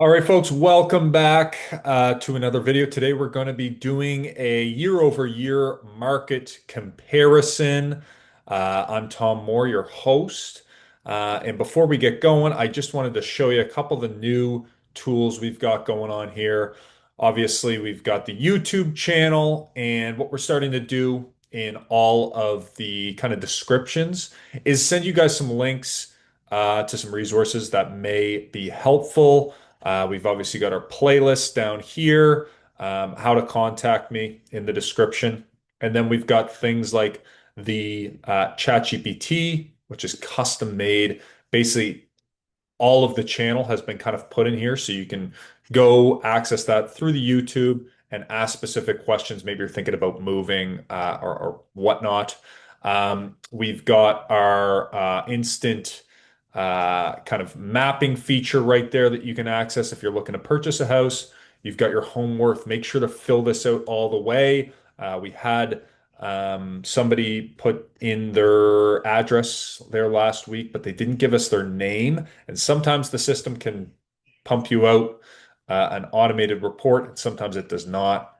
All right, folks, welcome back to another video. Today, we're going to be doing a year-over-year market comparison. I'm Tom Moore, your host. And before we get going, I just wanted to show you a couple of the new tools we've got going on here. Obviously, we've got the YouTube channel, and what we're starting to do in all of the kind of descriptions is send you guys some links to some resources that may be helpful. We've obviously got our playlist down here, how to contact me in the description. And then we've got things like the ChatGPT, which is custom made. Basically, all of the channel has been kind of put in here so you can go access that through the YouTube and ask specific questions. Maybe you're thinking about moving or whatnot. We've got our instant kind of mapping feature right there that you can access if you're looking to purchase a house. You've got your home worth. Make sure to fill this out all the way. We had somebody put in their address there last week, but they didn't give us their name. And sometimes the system can pump you out an automated report, and sometimes it does not.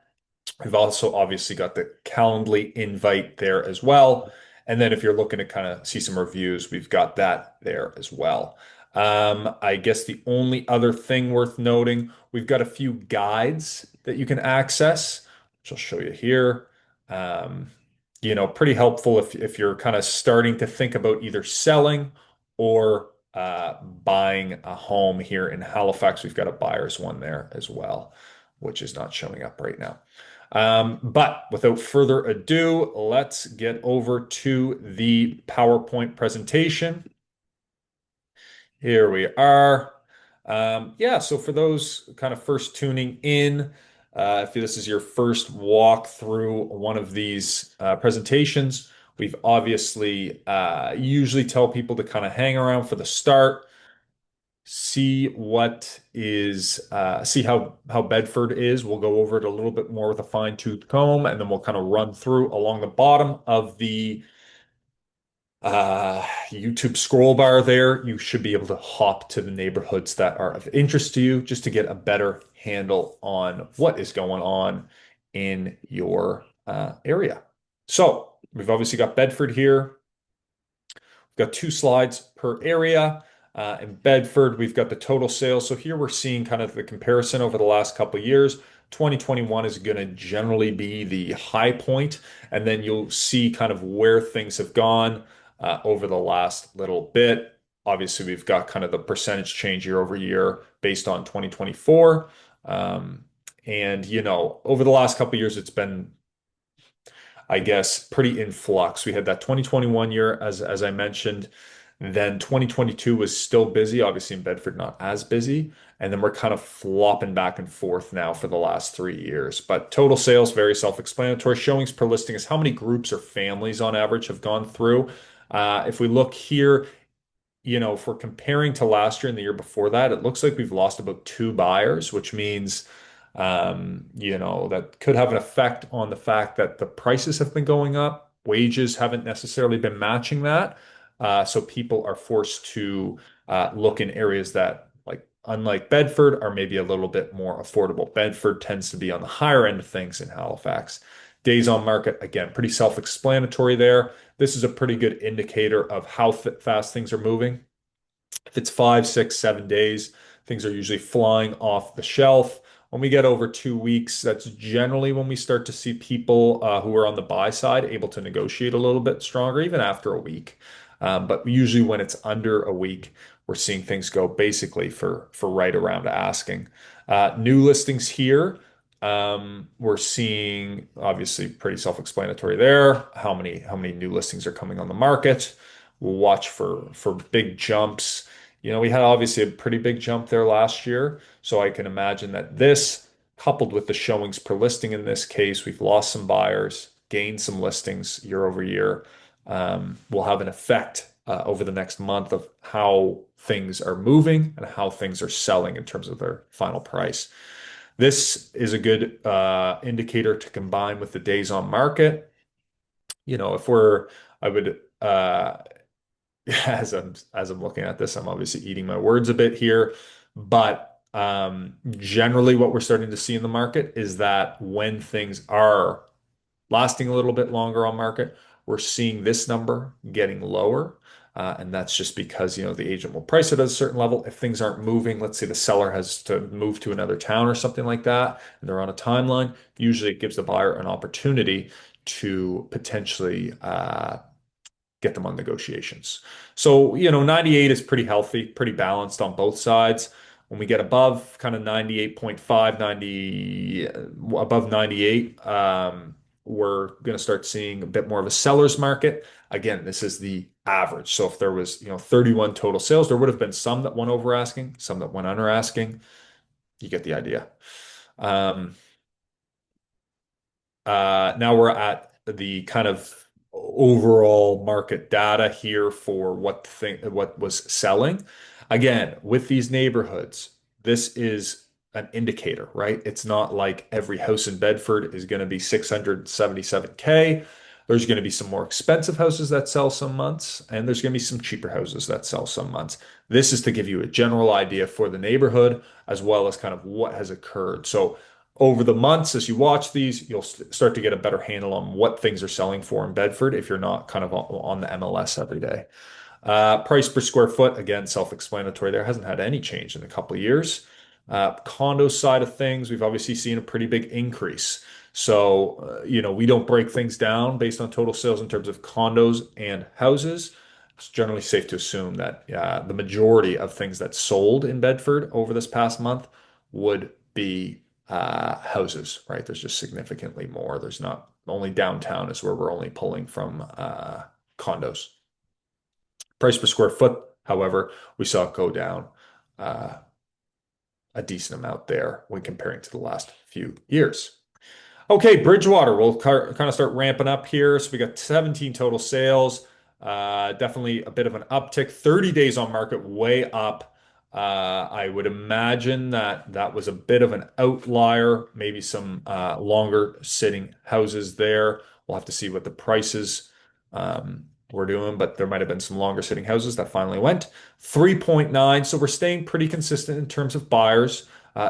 We've also obviously got the Calendly invite there as well. And then if you're looking to kind of see some reviews, we've got that there as well. I guess the only other thing worth noting, we've got a few guides that you can access, which I'll show you here. Um, Pretty helpful if you're kind of starting to think about either selling or buying a home here in Halifax. We've got a buyer's one there as well, which is not showing up right now. But without further ado, let's get over to the PowerPoint presentation. Here we are. Yeah, so for those kind of first tuning in, if this is your first walk through one of these presentations, we've obviously usually tell people to kind of hang around for the start, see how Bedford is. We'll go over it a little bit more with a fine-tooth comb, and then we'll kind of run through along the bottom of the YouTube scroll bar there. You should be able to hop to the neighborhoods that are of interest to you just to get a better handle on what is going on in your area. So we've obviously got Bedford here. We've got two slides per area. In Bedford, we've got the total sales. So here we're seeing kind of the comparison over the last couple of years. 2021 is going to generally be the high point, and then you'll see kind of where things have gone over the last little bit. Obviously, we've got kind of the percentage change year over year based on 2024. And, over the last couple of years, it's been, I guess, pretty in flux. We had that 2021 year, as I mentioned. Then 2022 was still busy, obviously in Bedford, not as busy. And then we're kind of flopping back and forth now for the last 3 years. But total sales, very self-explanatory. Showings per listing is how many groups or families on average have gone through. If we look here, if we're comparing to last year and the year before that, it looks like we've lost about two buyers, which means, that could have an effect on the fact that the prices have been going up. Wages haven't necessarily been matching that. So people are forced to look in areas that, like, unlike Bedford, are maybe a little bit more affordable. Bedford tends to be on the higher end of things in Halifax. Days on market, again, pretty self-explanatory there. This is a pretty good indicator of how fast things are moving. If it's 5, 6, 7 days, things are usually flying off the shelf. When we get over 2 weeks, that's generally when we start to see people who are on the buy side able to negotiate a little bit stronger, even after a week. But usually when it's under a week, we're seeing things go basically for right around asking. New listings here, we're seeing obviously pretty self-explanatory there. How many new listings are coming on the market? We'll watch for big jumps. We had obviously a pretty big jump there last year, so I can imagine that this, coupled with the showings per listing in this case, we've lost some buyers, gained some listings year over year, will have an effect over the next month of how things are moving and how things are selling in terms of their final price. This is a good indicator to combine with the days on market. If I would, as I'm looking at this, I'm obviously eating my words a bit here, but Generally, what we're starting to see in the market is that when things are lasting a little bit longer on market, we're seeing this number getting lower. And that's just because, the agent will price it at a certain level. If things aren't moving, let's say the seller has to move to another town or something like that, and they're on a timeline, usually it gives the buyer an opportunity to potentially get them on negotiations. So, 98 is pretty healthy, pretty balanced on both sides. When we get above kind of 98.5, 90, above 98, we're going to start seeing a bit more of a seller's market. Again, this is the average. So if there was, 31 total sales, there would have been some that went over asking, some that went under asking. You get the idea. Um, now we're at the kind of overall market data here for what was selling. Again, with these neighborhoods, this is an indicator, right? It's not like every house in Bedford is going to be 677K. There's going to be some more expensive houses that sell some months, and there's going to be some cheaper houses that sell some months. This is to give you a general idea for the neighborhood as well as kind of what has occurred. So over the months, as you watch these, you'll start to get a better handle on what things are selling for in Bedford if you're not kind of on the MLS every day. Price per square foot, again, self-explanatory there, hasn't had any change in a couple of years. Condo side of things, we've obviously seen a pretty big increase. So, we don't break things down based on total sales in terms of condos and houses. It's generally safe to assume that the majority of things that sold in Bedford over this past month would be houses, right? There's just significantly more. There's not only downtown is where we're only pulling from condos. Price per square foot, however, we saw it go down uh, a decent amount there when comparing to the last few years. Okay, Bridgewater, we'll kind of start ramping up here. So we got 17 total sales. Definitely a bit of an uptick. 30 days on market, way up. I would imagine that that was a bit of an outlier. Maybe some longer sitting houses there. We'll have to see what the prices were doing, but there might have been some longer sitting houses that finally went. 3.9. So we're staying pretty consistent in terms of buyers.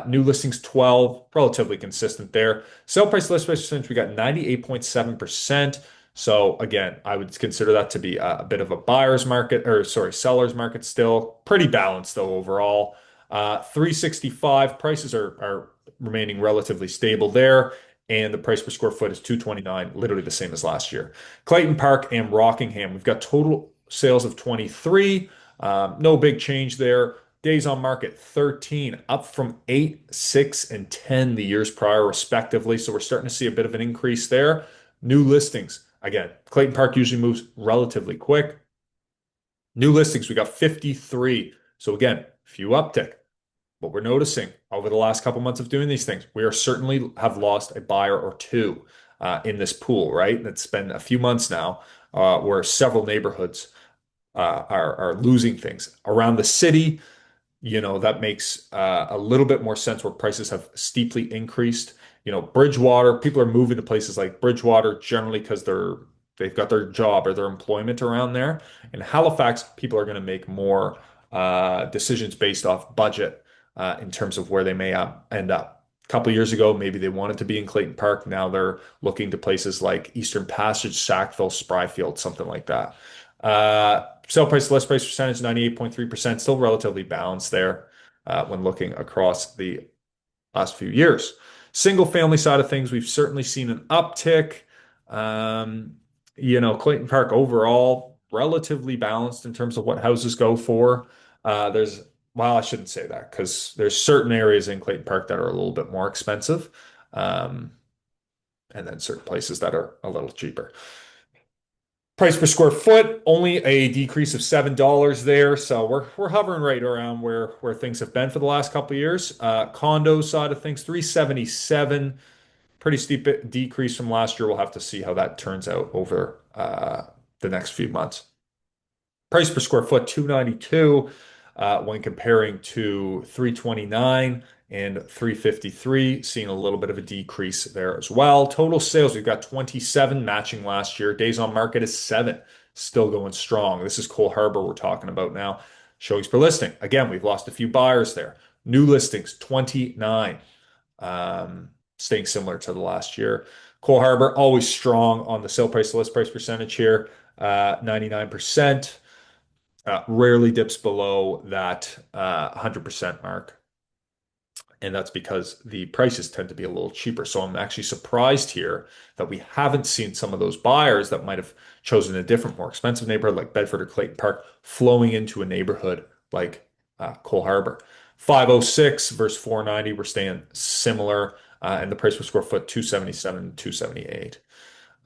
New listings 12, relatively consistent there. Sale price list price percentage, we got 98.7%. So again, I would consider that to be a bit of a buyer's market, or sorry, seller's market still. Pretty balanced though overall. 365 prices are remaining relatively stable there. And the price per square foot is 229, literally the same as last year. Clayton Park and Rockingham, we've got total sales of 23. No big change there. Days on market 13, up from 8, 6, and 10 the years prior, respectively. So we're starting to see a bit of an increase there. New listings. Again, Clayton Park usually moves relatively quick. New listings, we got 53. So again, few uptick. What we're noticing over the last couple months of doing these things, we are certainly have lost a buyer or two in this pool, right? And it's been a few months now where several neighborhoods are losing things around the city. That makes a little bit more sense where prices have steeply increased. Bridgewater, people are moving to places like Bridgewater generally because they've got their job or their employment around there. In Halifax, people are going to make more decisions based off budget in terms of where they may end up. A couple of years ago, maybe they wanted to be in Clayton Park. Now they're looking to places like Eastern Passage, Sackville, Spryfield, something like that. Sale price, list price percentage, 98.3%, still relatively balanced there when looking across the last few years. Single family side of things, we've certainly seen an uptick. Clayton Park overall, relatively balanced in terms of what houses go for. Well, I shouldn't say that because there's certain areas in Clayton Park that are a little bit more expensive, um, and then certain places that are a little cheaper. Price per square foot, only a decrease of $7 there. So we're hovering right around where things have been for the last couple of years. Condo side of things, 377, pretty steep decrease from last year. We'll have to see how that turns out over the next few months. Price per square foot, 292, when comparing to 329 and 353, seeing a little bit of a decrease there as well. Total sales, we've got 27 matching last year. Days on market is 7, still going strong. This is Harbour we're talking about now. Showings per listing. Again, we've lost a few buyers there. New listings, 29, staying similar to the last year. Cole Harbour, always strong on the sale price to list price percentage here, 99%. Rarely dips below that 100% mark. And that's because the prices tend to be a little cheaper. So I'm actually surprised here that we haven't seen some of those buyers that might have chosen a different, more expensive neighborhood like Bedford or Clayton Park flowing into a neighborhood like Cole Harbour. 506 versus 490, we're staying similar. And the price per square foot, 277, 278,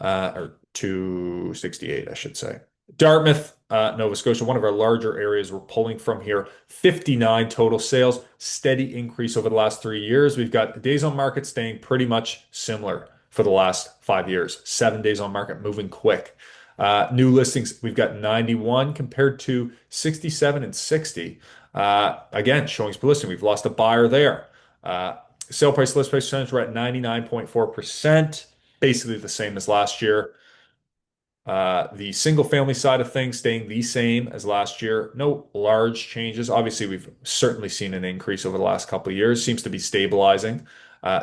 or 268, I should say. Dartmouth, Nova Scotia, one of our larger areas we're pulling from here. 59 total sales, steady increase over the last 3 years. We've got days on market staying pretty much similar for the last 5 years. 7 days on market, moving quick. New listings, we've got 91 compared to 67 and 60. Again, showings per listing, we've lost a buyer there. Sale price list price percentage, we're at 99.4%, basically the same as last year. The single family side of things staying the same as last year. No large changes. Obviously, we've certainly seen an increase over the last couple of years. Seems to be stabilizing.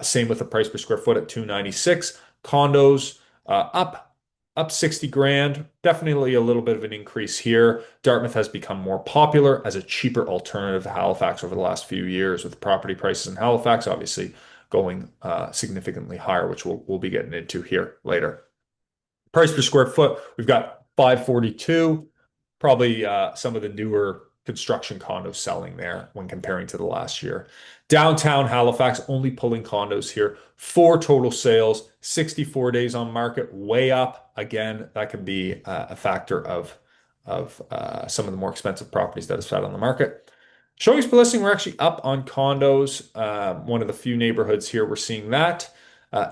Same with the price per square foot at 296. Condos up 60 grand. Definitely a little bit of an increase here. Dartmouth has become more popular as a cheaper alternative to Halifax over the last few years, with property prices in Halifax obviously going significantly higher, which we'll be getting into here later. Price per square foot, we've got 542. Probably some of the newer construction condos selling there when comparing to the last year. Downtown Halifax only pulling condos here. 4 total sales, 64 days on market, way up. Again, that can be a factor of some of the more expensive properties that have sat on the market. Showings per listing, we're actually up on condos. One of the few neighborhoods here we're seeing that.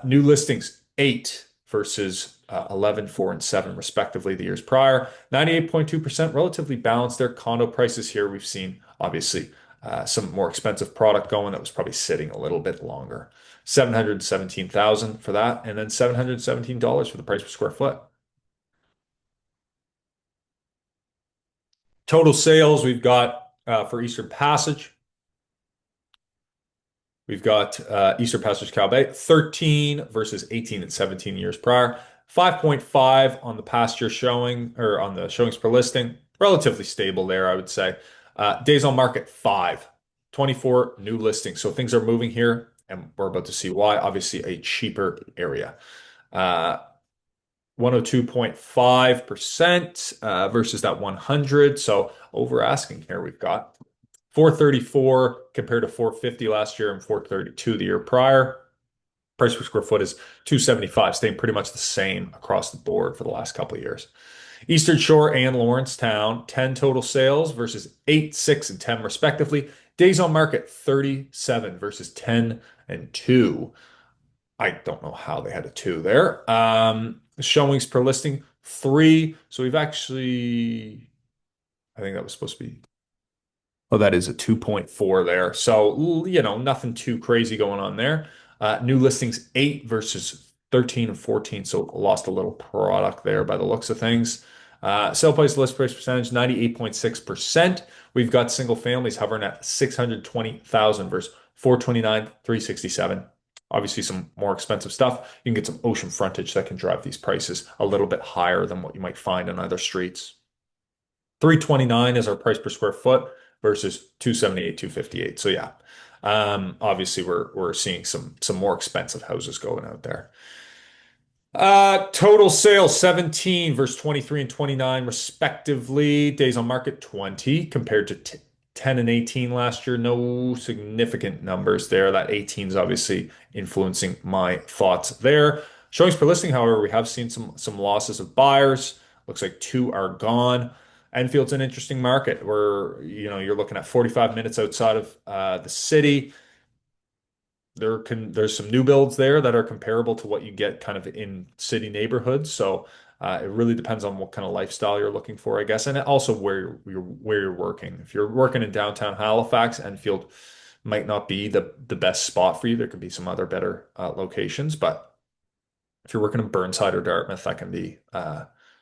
New listings, 8 versus 11, 4, and 7, respectively, the years prior. 98.2%, relatively balanced there. Condo prices here, we've seen, obviously, some more expensive product going that was probably sitting a little bit longer. 717,000 for that, and then $717 for the price per square foot. Total sales we've got for Eastern Passage. We've got Eastern Passage Cow Bay, 13 versus 18 and 17 years prior. 5.5 on the past year showing, or on the showings per listing. Relatively stable there, I would say. Days on market, 5. 24 new listings. So things are moving here, and we're about to see why. Obviously, a cheaper area. 102.5% versus that 100. So over asking here, we've got 434 compared to 450 last year and 432 the year prior. Price per square foot is 275, staying pretty much the same across the board for the last couple of years. Eastern Shore and Lawrencetown, 10 total sales versus 8, 6, and 10 respectively. Days on market, 37 versus 10 and 2. I don't know how they had a 2 there. Showings per listing, 3. So we've actually, I think that was supposed to be, oh, that is a 2.4 there. So, nothing too crazy going on there. New listings, 8 versus 13 and 14. So lost a little product there by the looks of things. Sale price list price percentage, 98.6%. We've got single families hovering at 620,000 versus 429, 367. Obviously, some more expensive stuff. You can get some ocean frontage that can drive these prices a little bit higher than what you might find on other streets. 329 is our price per square foot versus 278, 258. So yeah, obviously we're seeing some more expensive houses going out there. Total sales 17 versus 23 and 29 respectively. Days on market 20 compared to 10 and 18 last year. No significant numbers there. That 18 is obviously influencing my thoughts there. Showings per listing, however, we have seen some losses of buyers. Looks like 2 are gone. Enfield's an interesting market where you're looking at 45 minutes outside of the city. There's some new builds there that are comparable to what you get kind of in city neighborhoods. So it really depends on what kind of lifestyle you're looking for, I guess, and also where you're working. If you're working in downtown Halifax, Enfield might not be the best spot for you. There could be some other better locations, but if you're working in Burnside or Dartmouth, that can be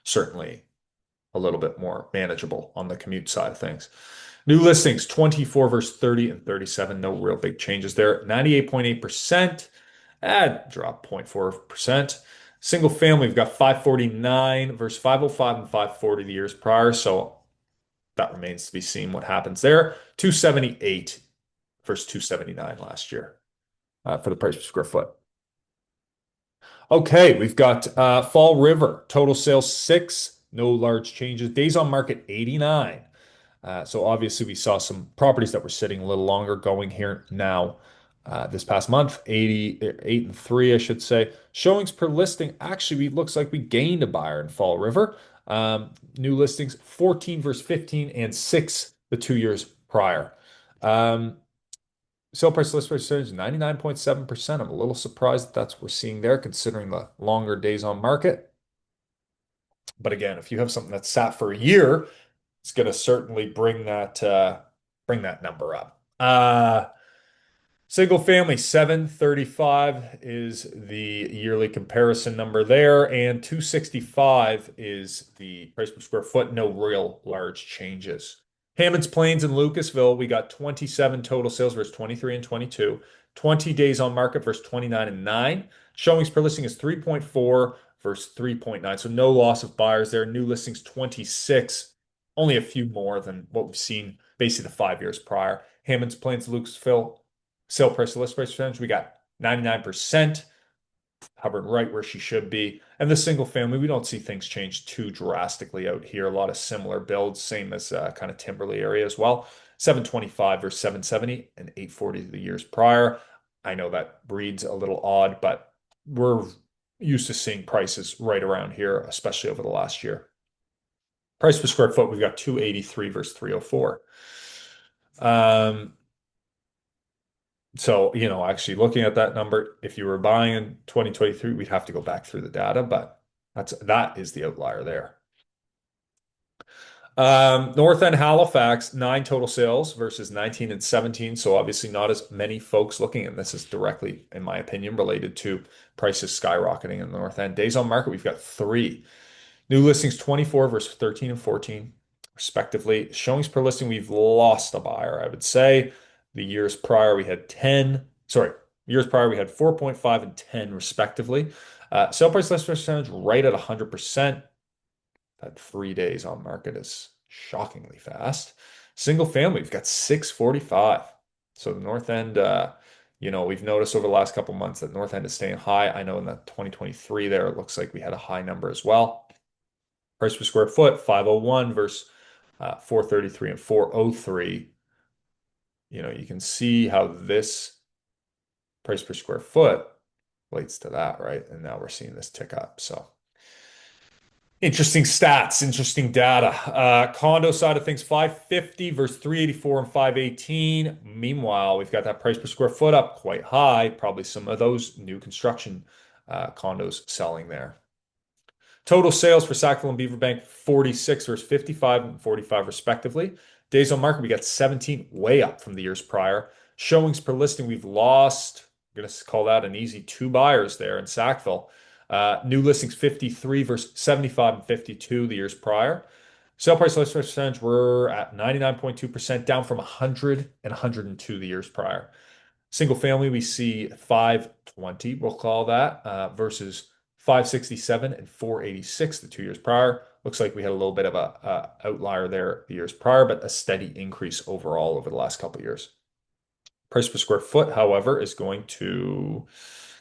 certainly a little bit more manageable on the commute side of things. New listings 24 versus 30 and 37. No real big changes there. 98.8%. Drop 0.4%. Single family, we've got 549 versus 505 and 540 the years prior. So that remains to be seen what happens there. 278 versus 279 last year for the price per square foot. Okay, we've got Fall River, total sales 6, no large changes. Days on market 89. So obviously we saw some properties that were sitting a little longer going here now. This past month, 88 and 3, I should say. Showings per listing actually looks like we gained a buyer in Fall River. New listings 14 versus 15 and 6 the 2 years prior. Sale price list percentage 99.7%. I'm a little surprised that's what we're seeing there considering the longer days on market. But again, if you have something that's sat for a year, it's going to certainly bring that number up. Single family 735 is the yearly comparison number there, and 265 is the price per square foot. No real large changes. Hammonds, Plains, and Lucasville, we got 27 total sales versus 23 and 22. 20 days on market versus 29 and 9. Showings per listing is 3.4 versus 3.9. So no loss of buyers there. New listings 26, only a few more than what we've seen basically the 5 years prior. Hammonds, Plains, Lucasville, sale price to list price percentage, we got 99%, hovered right where she should be. And the single family, we don't see things change too drastically out here. A lot of similar builds, same as kind of Timberlea area as well. 725 versus 770 and 840 the years prior. I know that reads a little odd, but we're used to seeing prices right around here, especially over the last year. Price per square foot, we've got 283 versus 304. So, actually looking at that number, if you were buying in 2023, we'd have to go back through the data, but that is the outlier there. North End Halifax, 9 total sales versus 19 and 17. So obviously not as many folks looking, and this is directly, in my opinion, related to prices skyrocketing in the North End. Days on market, we've got 3. New listings 24 versus 13 and 14, respectively. Showings per listing, we've lost a buyer, I would say. The years prior, we had 10. Sorry, years prior, we had 4.5 and 10, respectively. Sale price list percentage right at 100%. That 3 days on market is shockingly fast. Single family, we've got 645. So the North End, we've noticed over the last couple months that North End is staying high. I know in that 2023 there, it looks like we had a high number as well. Price per square foot, 501 versus 433 and 403. You can see how this price per square foot relates to that, right? And now we're seeing this tick up. So interesting stats, interesting data. Condo side of things, 550 versus 384 and 518. Meanwhile, we've got that price per square foot up quite high. Probably some of those new construction condos selling there. Total sales for Sackville and Beaverbank, 46 versus 55 and 45 respectively. Days on market, we got 17, way up from the years prior. Showings per listing, we've lost, I'm going to call that an easy 2 buyers there in Sackville. New listings 53 versus 75 and 52 the years prior. Sale price list percentage, we're at 99.2%, down from 100 and 102 the years prior. Single family, we see 520, we'll call that, versus 567 and 486 the 2 years prior. Looks like we had a little bit of a outlier there the years prior, but a steady increase overall over the last couple of years. Price per square foot, however, is going to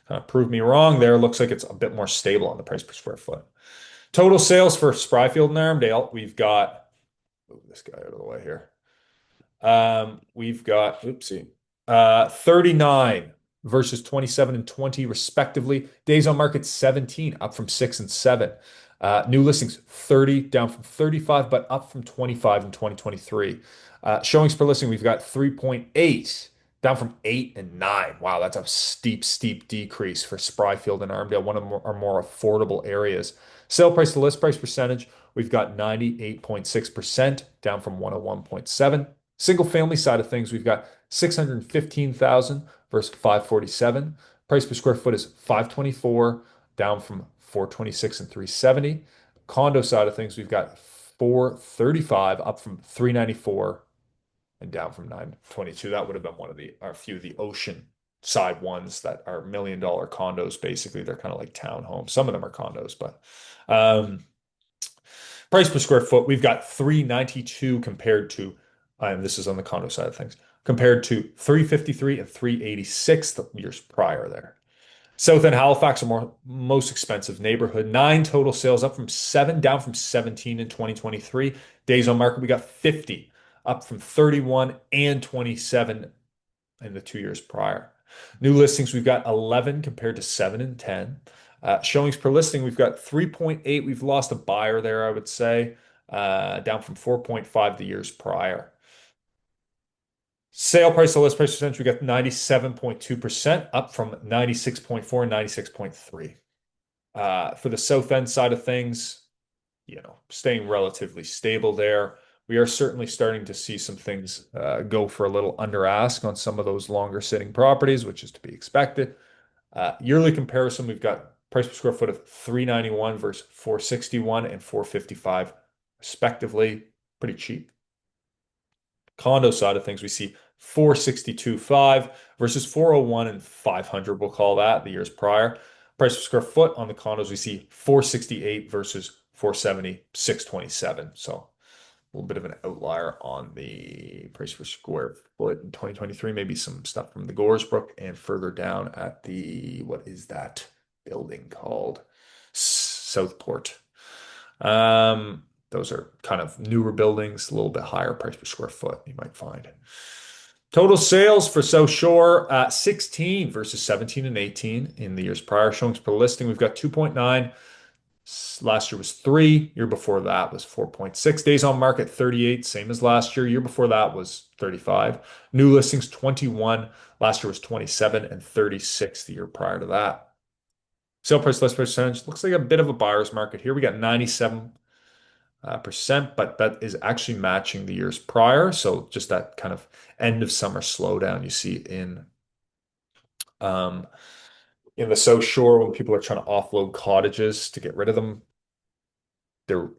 kind of prove me wrong there. Looks like it's a bit more stable on the price per square foot. Total sales for Spryfield and Armdale, we've got, move this guy out of the way here. We've got, 39 versus 27 and 20 respectively. Days on market 17, up from 6 and 7. New listings 30, down from 35, but up from 25 in 2023. Showings per listing, we've got 3.8, down from 8 and 9. Wow, that's a steep, steep decrease for Spryfield and Armdale, one of our more affordable areas. Sale price to list price percentage, we've got 98.6%, down from 101.7. Single family side of things, we've got 615,000 versus 547. Price per square foot is 524, down from 426 and 370. Condo side of things, we've got 435, up from 394 and down from 922. That would have been one of the a few of the ocean side ones that are $1 million condos. Basically, they're kind of like townhomes. Some of them are condos, but um, price per square foot, we've got 392 compared to, and this is on the condo side of things, compared to 353 and 386 the years prior there. South End Halifax, a most expensive neighborhood. Nine total sales, up from seven, down from 17 in 2023. Days on market, we got 50, up from 31 and 27 in the 2 years prior. New listings, we've got 11 compared to 7 and 10. Showings per listing, we've got 3.8. We've lost a buyer there, I would say, down from 4.5 the years prior. Sale price to list price percentage, we got 97.2%, up from 96.4 and 96.3. For the South End side of things, staying relatively stable there. We are certainly starting to see some things go for a little under ask on some of those longer sitting properties, which is to be expected. Yearly comparison, we've got price per square foot of 391 versus 461 and 455 respectively. Pretty cheap. Condo side of things, we see 462.5 versus 401 and 500, we'll call that the years prior. Price per square foot on the condos, we see 468 versus 470, 627. So a little bit of an outlier on the price per square foot in 2023. Maybe some stuff from the Goresbrook and further down at the, what is that building called? Southport. Those are kind of newer buildings, a little bit higher price per square foot, you might find. Total sales for South Shore, 16 versus 17 and 18 in the years prior. Showings per listing, we've got 2.9. Last year was 3. Year before that was 4.6. Days on market, 38, same as last year. Year before that was 35. New listings, 21. Last year was 27 and 36 the year prior to that. Sale price list percentage looks like a bit of a buyer's market here. We got 97%, but that is actually matching the years prior. So just that kind of end of summer slowdown you see um, in the South Shore when people are trying to offload cottages to get rid of them. They're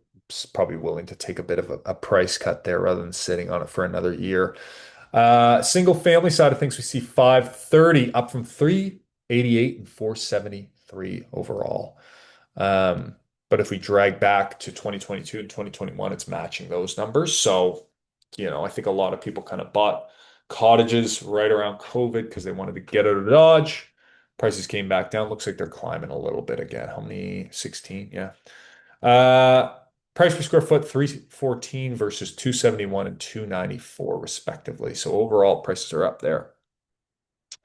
probably willing to take a bit of a price cut there rather than sitting on it for another year. Single family side of things, we see 530 up from 388 and 473 overall. But if we drag back to 2022 and 2021, it's matching those numbers. So, I think a lot of people kind of bought cottages right around COVID because they wanted to get out of Dodge. Prices came back down. Looks like they're climbing a little bit again. How many? 16, yeah. Uh, Price per square foot, 314 versus 271 and 294 respectively. So overall prices are up there.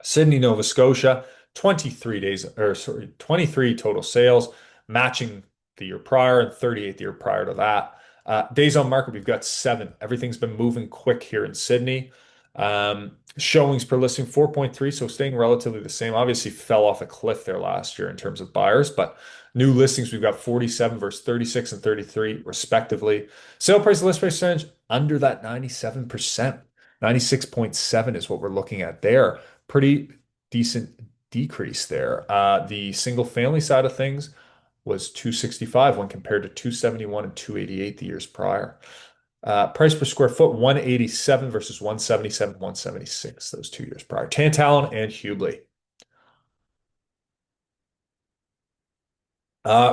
Sydney, Nova Scotia, 23 days, or sorry, 23 total sales, matching the year prior and 38 the year prior to that. Days on market, we've got 7. Everything's been moving quick here in Sydney. Showings per listing 4.3, so staying relatively the same. Obviously fell off a cliff there last year in terms of buyers, but new listings, we've got 47 versus 36 and 33 respectively. Sale price list price percentage under that 97%. 96.7 is what we're looking at there. Pretty decent decrease there. The single family side of things was 265 when compared to 271 and 288 the years prior. Price per square foot, 187 versus 177, 176 those 2 years prior. Tantallon and Hubley.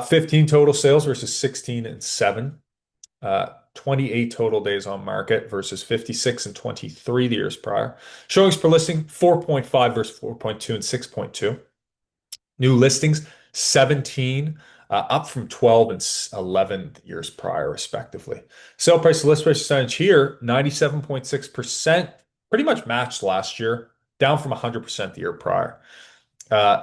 15 total sales versus 16 and 7. 28 total days on market versus 56 and 23 the years prior. Showings per listing, 4.5 versus 4.2 and 6.2. New listings, 17, up from 12 and 11 years prior, respectively. Sale price to list price percentage here, 97.6%, pretty much matched last year, down from 100% the year prior.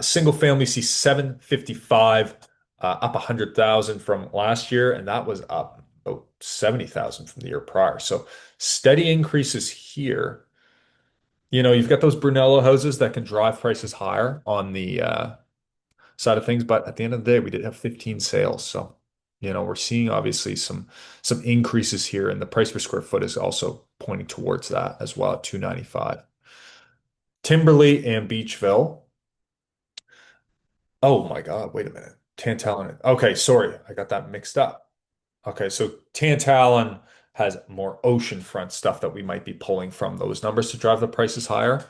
Single family sees 755, up 100,000 from last year, and that was up about 70,000 from the year prior. So steady increases here. You've got those Brunello houses that can drive prices higher on the side of things, but at the end of the day, we did have 15 sales. So, we're seeing obviously some increases here, and the price per square foot is also pointing towards that as well at 295. Timberlea and Beechville. Oh my God, wait a minute. Tantallon. Okay, sorry, I got that mixed up. Okay, so Tantallon has more oceanfront stuff that we might be pulling from those numbers to drive the prices higher,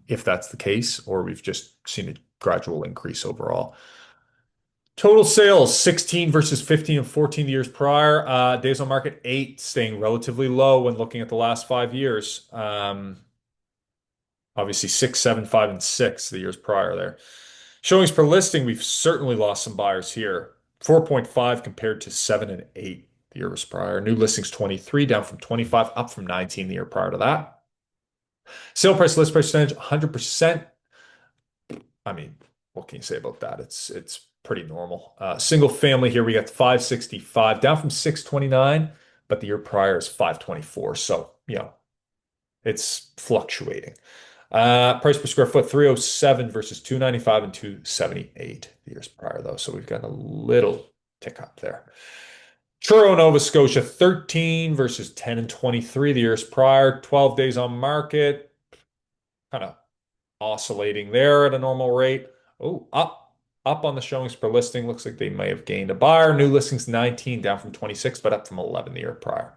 if that's the case, or we've just seen a gradual increase overall. Total sales 16 versus 15 and 14 years prior. Days on market 8, staying relatively low when looking at the last 5 years. Obviously 6, 7, 5, and 6 the years prior there. Showings per listing, we've certainly lost some buyers here. 4.5 compared to 7 and 8 the years prior. New listings 23, down from 25, up from 19 the year prior to that. Sale price, list price percentage 100%. I mean, what can you say about that? It's pretty normal. Single family here, we got 565, down from 629, but the year prior is 524. So, it's fluctuating. Price per square foot, 307 versus 295 and 278 the years prior, though. So we've got a little tick up there. Truro, Nova Scotia, 13 versus 10 and 23 the years prior. 12 days on market. Kind of oscillating there at a normal rate. Oh, up on the showings per listing. Looks like they may have gained a buyer. New listings 19, down from 26, but up from 11 the year prior.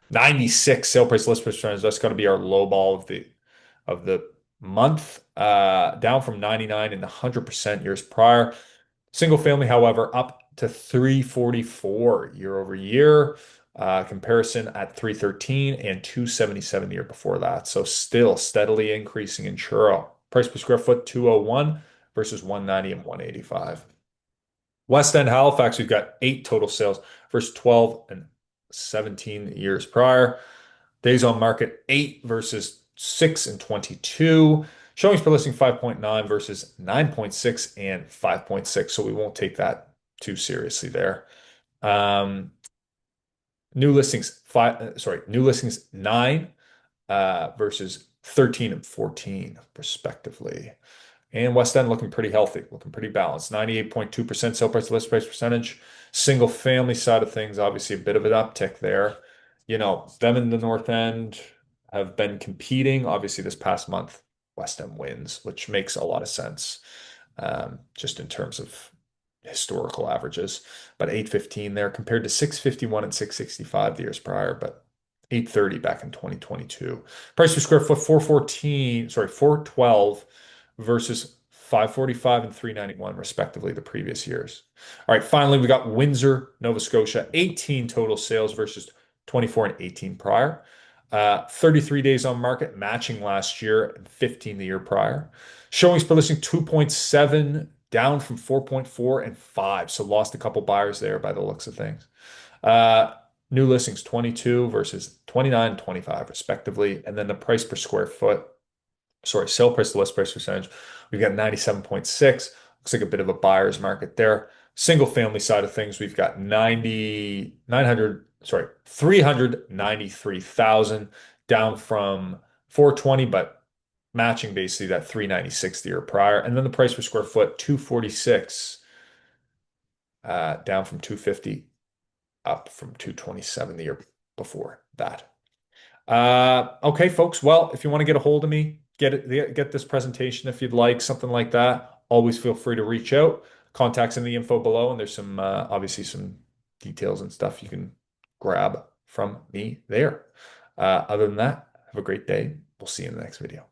96 sale price list percentage. That's going to be our low ball of the month, down from 99 and 100% years prior. Single family, however, up to 344 year over year. Comparison at 313 and 277 the year before that. So still steadily increasing in Truro. Price per square foot, 201 versus 190 and 185. West End Halifax, we've got 8 total sales versus 12 and 17 years prior. Days on market 8 versus 6 and 22. Showings per listing 5.9 versus 9.6 and 5.6. So we won't take that too seriously there. New listings new listings 9 versus 13 and 14 respectively. And West End looking pretty healthy, looking pretty balanced. 98.2% sale price, list price percentage. Single family side of things, obviously a bit of an uptick there. Them in the North End have been competing. Obviously, this past month, West End wins, which makes a lot of sense, just in terms of historical averages. But 815 there compared to 651 and 665 the years prior, but 830 back in 2022. Price per square foot 412 versus 545 and 391 respectively the previous years. All right, finally we got Windsor, Nova Scotia, 18 total sales versus 24 and 18 prior. 33 days on market, matching last year and 15 the year prior. Showings per listing 2.7, down from 4.4 and 5. So lost a couple buyers there by the looks of things. New listings 22 versus 29 and 25 respectively. And then the price per square foot, sale price to list price percentage, we've got 97.6. Looks like a bit of a buyer's market there. Single family side of things, we've got 393,000, down from 420, but matching basically that 396 the year prior. And then the price per square foot, 246, down from 250, up from 227 the year before that. Okay, folks. Well, if you want to get a hold of me, get this presentation if you'd like, something like that, always feel free to reach out. Contacts in the info below, and there's some obviously some details and stuff you can grab from me there. Other than that, have a great day. We'll see you in the next video.